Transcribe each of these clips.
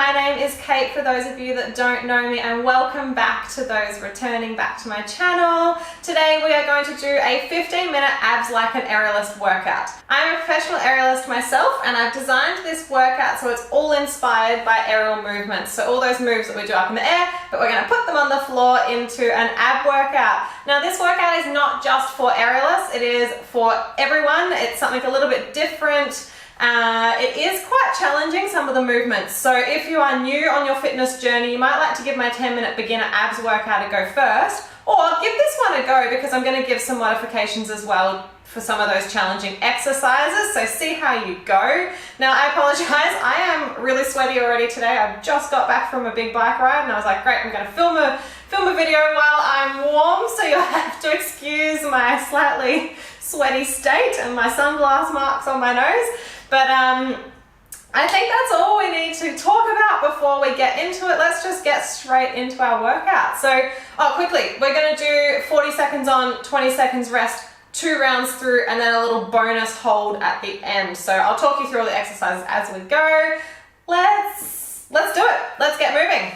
My name is Kate for those of you that don't know me, and welcome back to those returning back to my channel. Today we are going to do a 15-minute abs like an aerialist workout. I'm a professional aerialist myself, and I've designed this workout so it's all inspired by aerial movements. So all those moves that we do up in the air, but we're going to put them on the floor into an ab workout. Now this workout is not just for aerialists, it is for everyone. It's something a little bit different. It is quite challenging, some of the movements. So if you are new on your fitness journey, you might like to give my 10-minute beginner abs workout a go first, or give this one a go because I'm going to give some modifications as well for some of those challenging exercises. So see how you go. Now I apologize, I am really sweaty already today. I've just got back from a big bike ride and I was like, great, I'm going to film a video while I'm warm, so you'll have to excuse my slightly sweaty state and my sunglass marks on my nose. But I think that's all we need to talk about before we get into it. Let's just get straight into our workout. So, quickly, we're going to do 40 seconds on, 20 seconds rest, 2 rounds through, and then a little bonus hold at the end. So I'll talk you through all the exercises as we go. Let's do it. Let's get moving.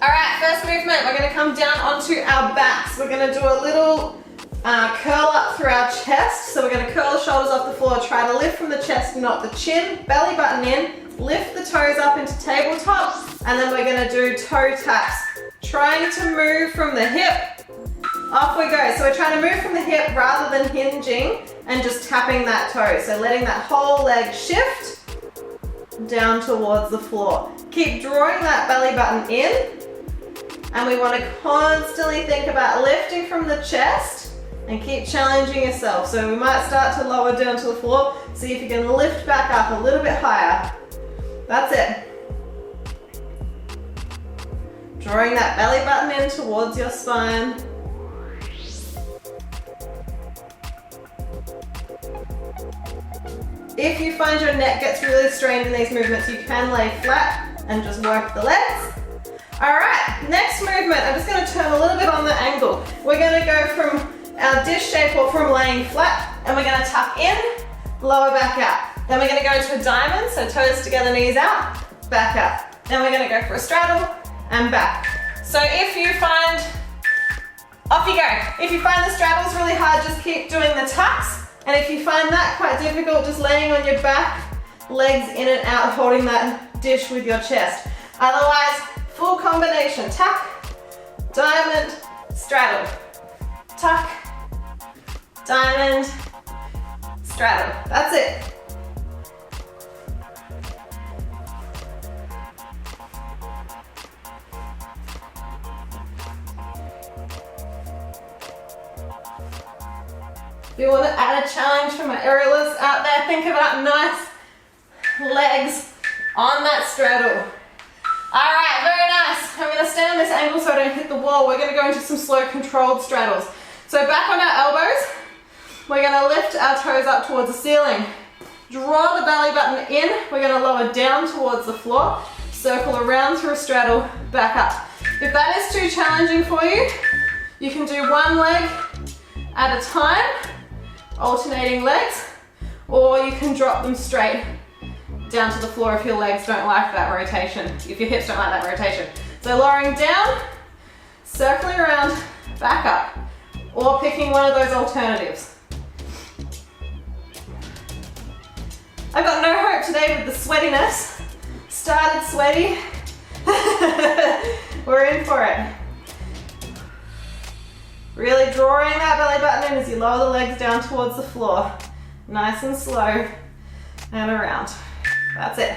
All right, first movement, we're going to come down onto our backs. We're going to do a little curl up through our chest. So we're going to curl the shoulders off the floor, try to lift from the chest, not the chin, belly button in, lift the toes up into tabletop, and then we're going to do toe taps. Trying to move from the hip, off we go. So we're trying to move from the hip rather than hinging and just tapping that toe. So letting that whole leg shift down towards the floor. Keep drawing that belly button in, and we want to constantly think about lifting from the chest and keep challenging yourself. So we might start to lower down to the floor. See if you can lift back up a little bit higher. That's it. Drawing that belly button in towards your spine. If you find your neck gets really strained in these movements, you can lay flat and just work the legs. All right, next movement, I'm just going to turn a little bit on the angle. We're going to go from our dish shape or from laying flat, and we're going to tuck in, lower back out. Then we're going to go into a diamond, so toes together, knees out, back out. Then we're going to go for a straddle and back. So if you find, off you go. If you find the straddles really hard, just keep doing the tucks. And if you find that quite difficult, just laying on your back, legs in and out, holding that dish with your chest. Otherwise, full combination, tuck, diamond, straddle, tuck, diamond, straddle. That's it. If you want to add a challenge for my aerialists out there, think about nice legs on that straddle. All right, very nice. I'm going to stand this angle so I don't hit the wall. We're going to go into some slow controlled straddles. So back on our elbows, we're going to lift our toes up towards the ceiling. Draw the belly button in. We're going to lower down towards the floor. Circle around through a straddle, back up. If that is too challenging for you, you can do one leg at a time, alternating legs, or you can drop them straight down to the floor if your legs don't like that rotation, if your hips don't like that rotation. So lowering down, circling around, back up, or picking one of those alternatives. I've got no hope today with the sweatiness. Started sweaty. We're in for it. Really drawing that belly button in as you lower the legs down towards the floor. Nice and slow and around. That's it.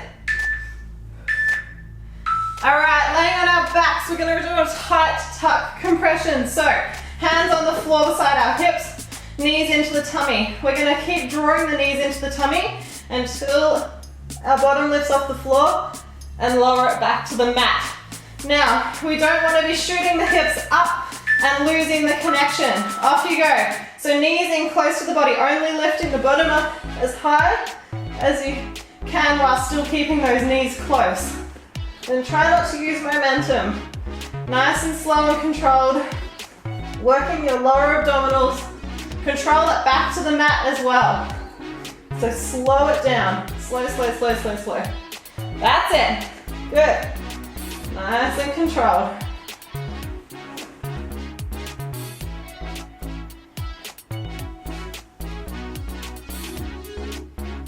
All right, laying on our backs, we're going to do a tight tuck compression. So hands on the floor beside our hips, knees into the tummy. We're going to keep drawing the knees into the tummy until our bottom lifts off the floor and lower it back to the mat. Now, we don't want to be shooting the hips up and losing the connection. Off you go. So knees in close to the body, only lifting the bottom up as high as you can while still keeping those knees close. Then try not to use momentum. Nice and slow and controlled. Working your lower abdominals. Control it back to the mat as well. So slow it down. Slow, slow, slow, slow, slow. That's it. Good. Nice and controlled.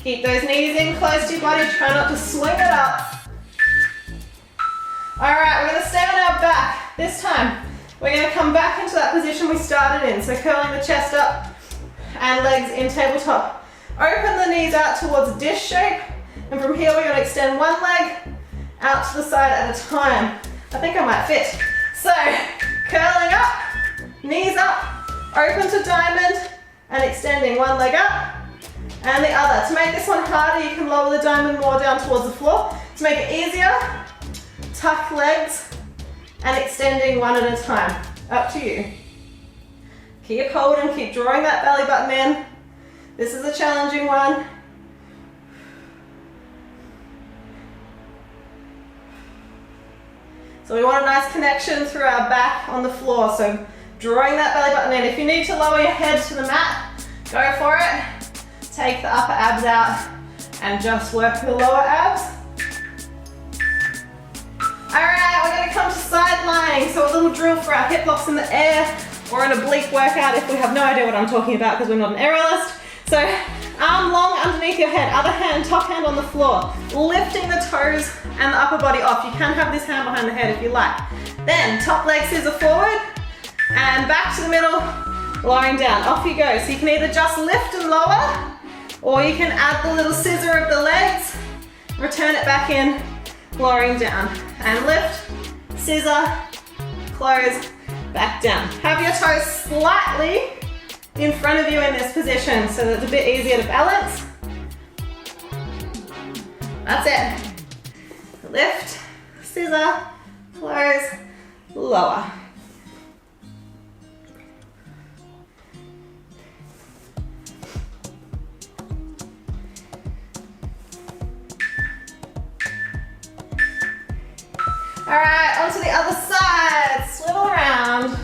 Keep those knees in close to your body. Try not to swing it up. All right, we're going to stay on our back. This time, we're going to come back into that position we started in. So curling the chest up and legs in tabletop. Open the knees out towards a dish shape. And from here, we're going to extend one leg out to the side at a time. I think I might fit. So curling up, knees up, open to diamond, and extending one leg up and the other. To make this one harder, you can lower the diamond more down towards the floor. To make it easier, tuck legs and extending one at a time. Up to you. Keep holding, keep drawing that belly button in. This is a challenging one. So we want a nice connection through our back on the floor. So drawing that belly button in. If you need to lower your head to the mat, go for it. Take the upper abs out and just work the lower abs. All right, we're going to come to side lying. So a little drill for our hip locks in the air or an oblique workout if we have no idea what I'm talking about because we're not an aerialist. So arm long underneath your head, other hand, top hand on the floor, lifting the toes and the upper body off. You can have this hand behind the head if you like. Then top leg scissor forward and back to the middle, lowering down. Off you go. So you can either just lift and lower, or you can add the little scissor of the legs, return it back in, lowering down. And lift, scissor, close, back down. Have your toes slightly in front of you in this position so that it's a bit easier to balance. That's it. Lift, scissor, close, lower. All right, onto the other side. Swivel around.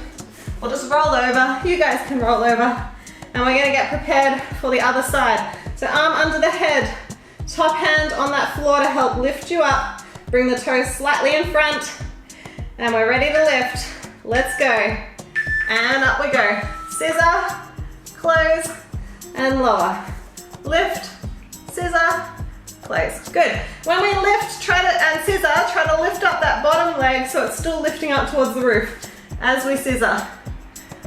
Or just roll over. You guys can roll over. And we're going to get prepared for the other side. So arm under the head. Top hand on that floor to help lift you up. Bring the toes slightly in front. And we're ready to lift. Let's go. And up we go. Scissor, close, and lower. Lift, scissor, close. Good. When we lift, and scissor, try to lift up that bottom leg so it's still lifting up towards the roof as we scissor.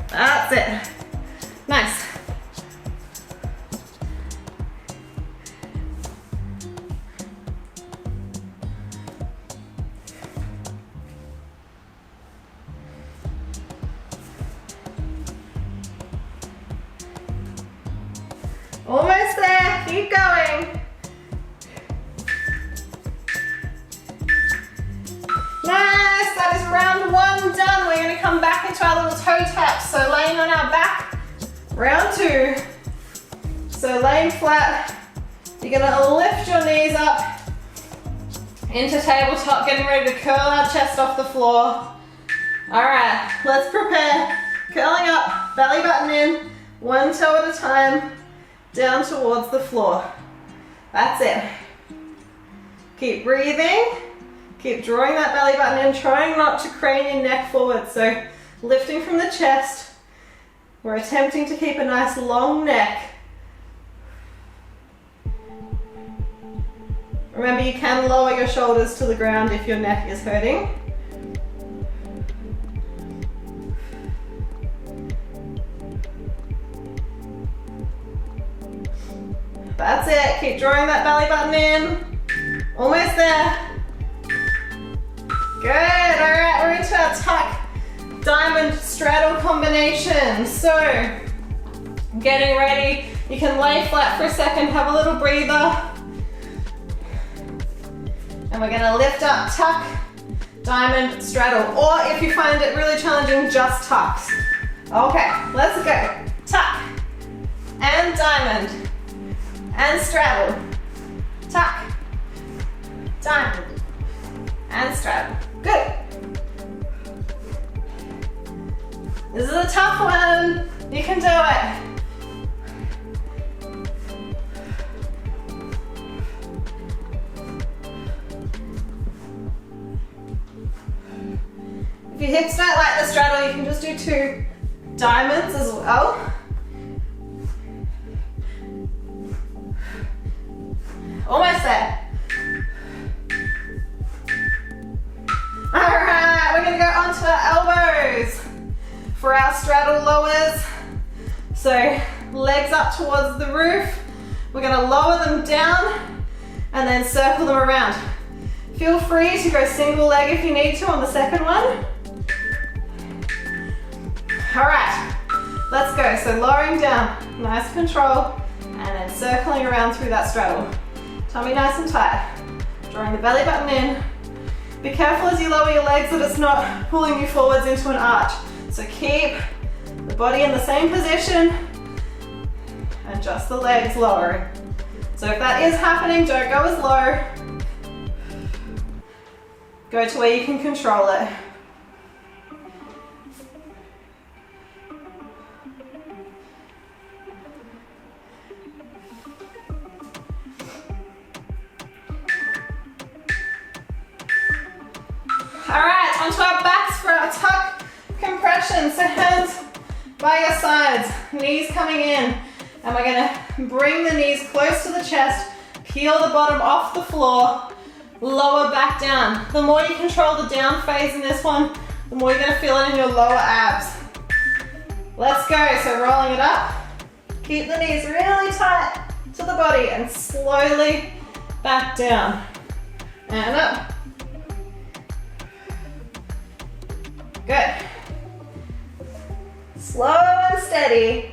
That's it. Nice. Almost there. Keep going. Nice, that is round one done. We're going to come back into our little toe taps. So laying on our back, round two. So laying flat, you're going to lift your knees up into tabletop, getting ready to curl our chest off the floor. All right, let's prepare. Curling up, belly button in, one toe at a time, down towards the floor. That's it. Keep breathing. Keep drawing that belly button in, trying not to crane your neck forward. So lifting from the chest. We're attempting to keep a nice long neck. Remember, you can lower your shoulders to the ground if your neck is hurting. That's it. Keep drawing that belly button in. Almost there. Good. All right, we're into our tuck diamond straddle combination. So getting ready. You can lay flat for a second, have a little breather. And we're gonna lift up, tuck, diamond, straddle. Or if you find it really challenging, just tucks. Okay, let's go. Tuck and diamond and straddle. Tuck, diamond and straddle. Good. This is a tough one. You can do it. If your hips don't like the straddle, you can just do 2 diamonds as well. Almost there. Alright, we're gonna go onto our elbows for our straddle lowers. So legs up towards the roof. We're gonna lower them down and then circle them around. Feel free to go single leg if you need to on the second one. Alright, let's go. So lowering down, nice control, and then circling around through that straddle. Tummy nice and tight. Drawing the belly button in. Be careful as you lower your legs that it's not pulling you forwards into an arch. So keep the body in the same position and just the legs lowering. So if that is happening, don't go as low. Go to where you can control it. Alright, onto our backs for our tuck compression. So hands by your sides, knees coming in. And we're gonna bring the knees close to the chest, peel the bottom off the floor, lower back down. The more you control the down phase in this one, the more you're gonna feel it in your lower abs. Let's go, so rolling it up. Keep the knees really tight to the body and slowly back down. And up. Good. Slow and steady.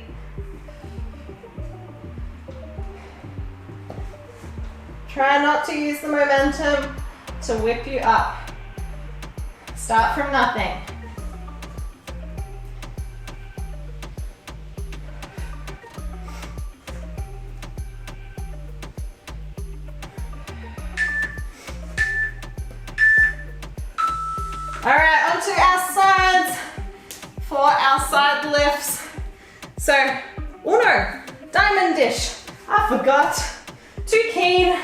Try not to use the momentum to whip you up. Start from nothing. All right, onto our sides for our side lifts. So, uno, diamond dish. I forgot. Too keen.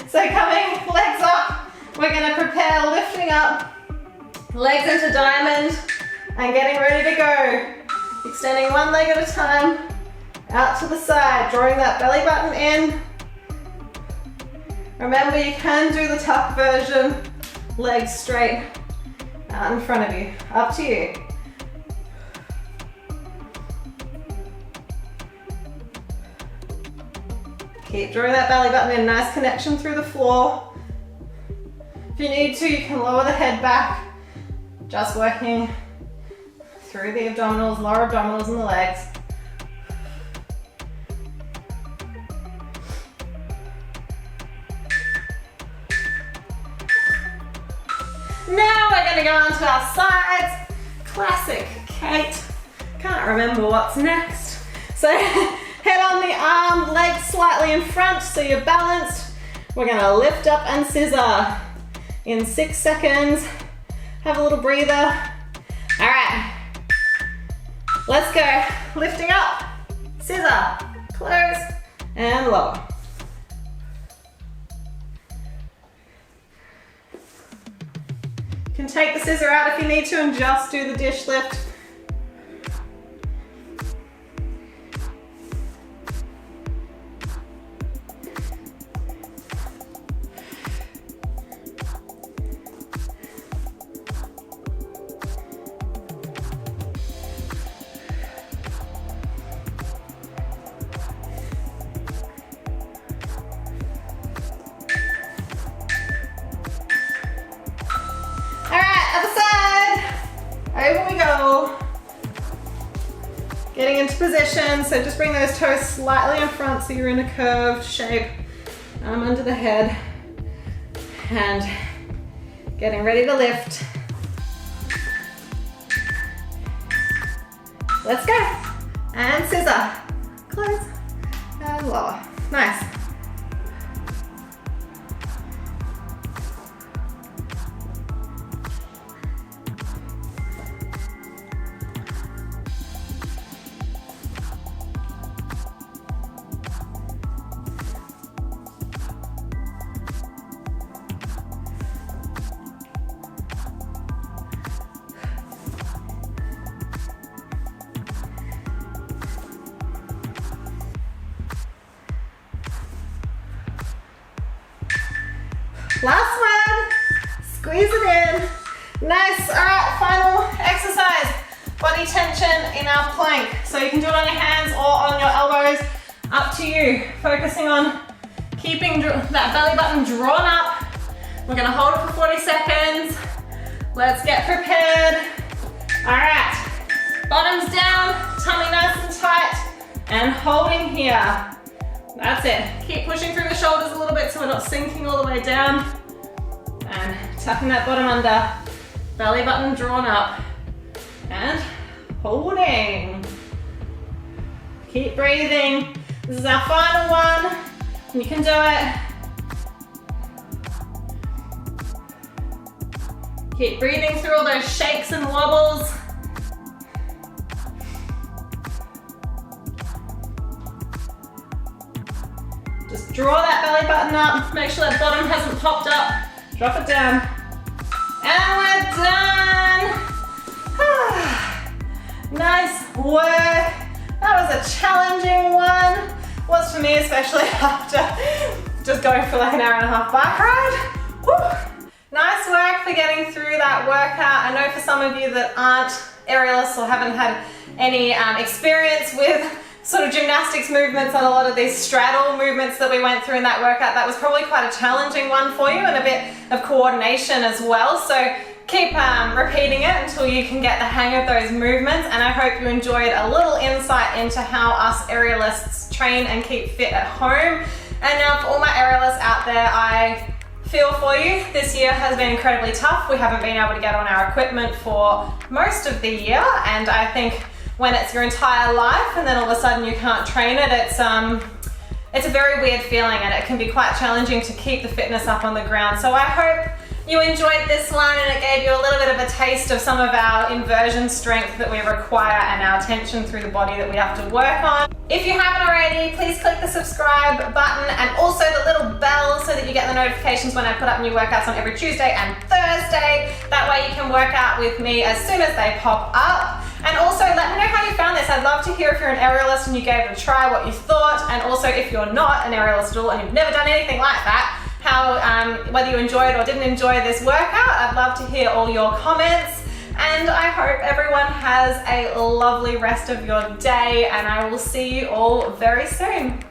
So coming, legs up. We're gonna prepare lifting up, legs into diamond, and getting ready to go. Extending one leg at a time, out to the side, drawing that belly button in. Remember, you can do the tuck version, legs straight out in front of you, up to you. Keep drawing that belly button in, nice connection through the floor. If you need to, you can lower the head back, just working through the abdominals, lower abdominals and the legs. Now we're gonna go onto our sides. Classic Kate. Can't remember what's next. So head on the arm, legs slightly in front so you're balanced. We're gonna lift up and scissor in 6 seconds. Have a little breather. All right, let's go. Lifting up, scissor, close, and lower. You can take the scissor out if you need to and just do the dish lift. Over we go. Getting into position, so just bring those toes slightly in front so you're in a curved shape. Arm under the head and getting ready to lift. Let's go. And scissor. Close and lower. Nice. Last one. Squeeze it in. Nice. All right, final exercise. Body tension in our plank. So you can do it on your hands or on your elbows. Up to you. Focusing on keeping that belly button drawn up. We're gonna hold it for 40 seconds. Let's get prepared. All right. Bottoms down, tummy nice and tight, and holding here. That's it. Keep pushing through the shoulders a little bit so we're not sinking all the way down. And tucking that bottom under. Belly button drawn up. And holding. Keep breathing. This is our final one. You can do it. Keep breathing through all those shakes and wobbles. Just draw that belly button up. Make sure that bottom hasn't popped up. Drop it down. And we're done. Nice work. That was a challenging one. Was for me, especially after just going for like an hour and a half bike ride. Woo. Nice work for getting through that workout. I know for some of you that aren't aerialists or haven't had any experience with sort of gymnastics movements and a lot of these straddle movements that we went through in that workout, that was probably quite a challenging one for you and a bit of coordination as well. So keep repeating it until you can get the hang of those movements, and I hope you enjoyed a little insight into how us aerialists train and keep fit at home. And now for all my aerialists out there, I feel for you. This year has been incredibly tough. We haven't been able to get on our equipment for most of the year, and I think when it's your entire life and then all of a sudden you can't train it, it's a very weird feeling, and it can be quite challenging to keep the fitness up on the ground. So I hope you enjoyed this one and it gave you a little bit of a taste of some of our inversion strength that we require and our tension through the body that we have to work on. If you haven't already, please click the subscribe button and also the little bell so that you get the notifications when I put up new workouts on every Tuesday and Thursday. That way you can work out with me as soon as they pop up. And also let me know how you found this. I'd love to hear if you're an aerialist and you gave it a try, what you thought, and also if you're not an aerialist at all and you've never done anything like that, how whether you enjoyed or didn't enjoy this workout. I'd love to hear all your comments, and I hope everyone has a lovely rest of your day, and I will see you all very soon.